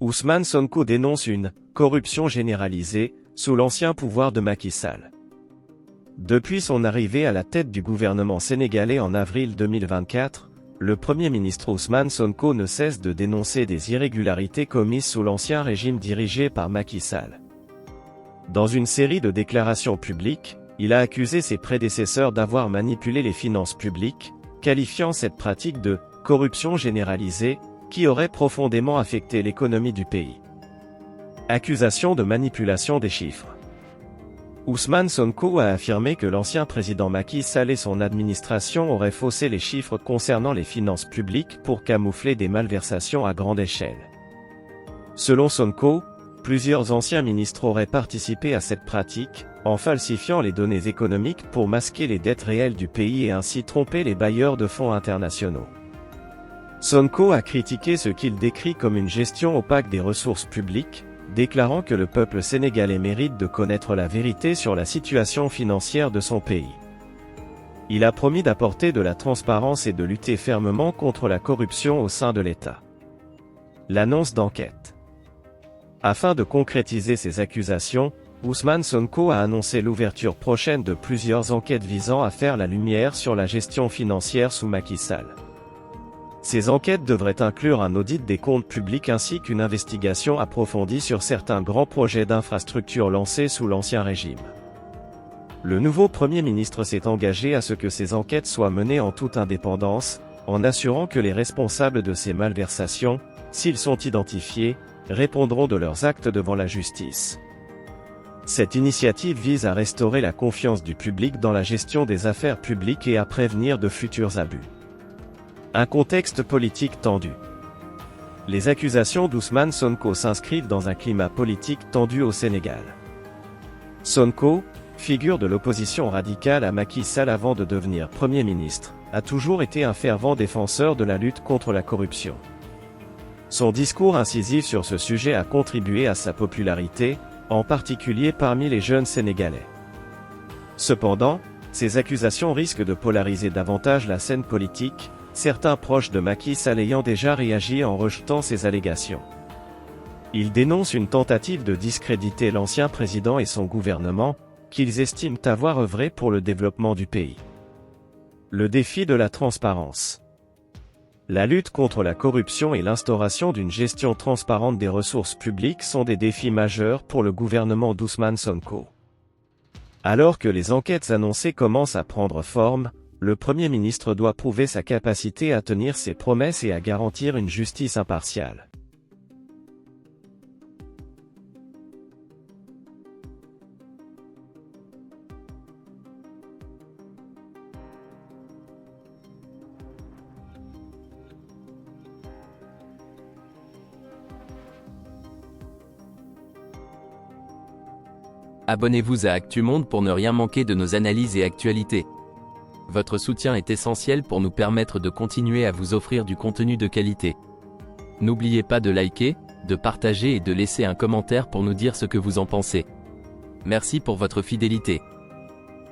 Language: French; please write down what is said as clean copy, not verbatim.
Ousmane Sonko dénonce une « corruption généralisée » sous l'ancien pouvoir de Macky Sall. Depuis son arrivée à la tête du gouvernement sénégalais en avril 2024, le Premier ministre Ousmane Sonko ne cesse de dénoncer des irrégularités commises sous l'ancien régime dirigé par Macky Sall. Dans une série de déclarations publiques, il a accusé ses prédécesseurs d'avoir manipulé les finances publiques, qualifiant cette pratique de « corruption généralisée » qui aurait profondément affecté l'économie du pays. Accusation de manipulation des chiffres. Ousmane Sonko a affirmé que l'ancien président Macky Sall et son administration auraient faussé les chiffres concernant les finances publiques pour camoufler des malversations à grande échelle. Selon Sonko, plusieurs anciens ministres auraient participé à cette pratique, en falsifiant les données économiques pour masquer les dettes réelles du pays et ainsi tromper les bailleurs de fonds internationaux. Sonko a critiqué ce qu'il décrit comme une gestion opaque des ressources publiques, déclarant que le peuple sénégalais mérite de connaître la vérité sur la situation financière de son pays. Il a promis d'apporter de la transparence et de lutter fermement contre la corruption au sein de l'État. L'annonce d'enquête. Afin de concrétiser ces accusations, Ousmane Sonko a annoncé l'ouverture prochaine de plusieurs enquêtes visant à faire la lumière sur la gestion financière sous Macky Sall. Ces enquêtes devraient inclure un audit des comptes publics ainsi qu'une investigation approfondie sur certains grands projets d'infrastructures lancés sous l'ancien régime. Le nouveau Premier ministre s'est engagé à ce que ces enquêtes soient menées en toute indépendance, en assurant que les responsables de ces malversations, s'ils sont identifiés, répondront de leurs actes devant la justice. Cette initiative vise à restaurer la confiance du public dans la gestion des affaires publiques et à prévenir de futurs abus. Un contexte politique tendu. Les accusations d'Ousmane Sonko s'inscrivent dans un climat politique tendu au Sénégal. Sonko, figure de l'opposition radicale à Macky Sall avant de devenir Premier ministre, a toujours été un fervent défenseur de la lutte contre la corruption. Son discours incisif sur ce sujet a contribué à sa popularité, en particulier parmi les jeunes Sénégalais. Cependant, ces accusations risquent de polariser davantage la scène politique, certains proches de Macky Sall ayant déjà réagi en rejetant ces allégations. Ils dénoncent une tentative de discréditer l'ancien président et son gouvernement, qu'ils estiment avoir œuvré pour le développement du pays. Le défi de la transparence. La lutte contre la corruption et l'instauration d'une gestion transparente des ressources publiques sont des défis majeurs pour le gouvernement d'Ousmane Sonko. Alors que les enquêtes annoncées commencent à prendre forme, le Premier ministre doit prouver sa capacité à tenir ses promesses et à garantir une justice impartiale. Abonnez-vous à Actu-Monde pour ne rien manquer de nos analyses et actualités. Votre soutien est essentiel pour nous permettre de continuer à vous offrir du contenu de qualité. N'oubliez pas de liker, de partager et de laisser un commentaire pour nous dire ce que vous en pensez. Merci pour votre fidélité.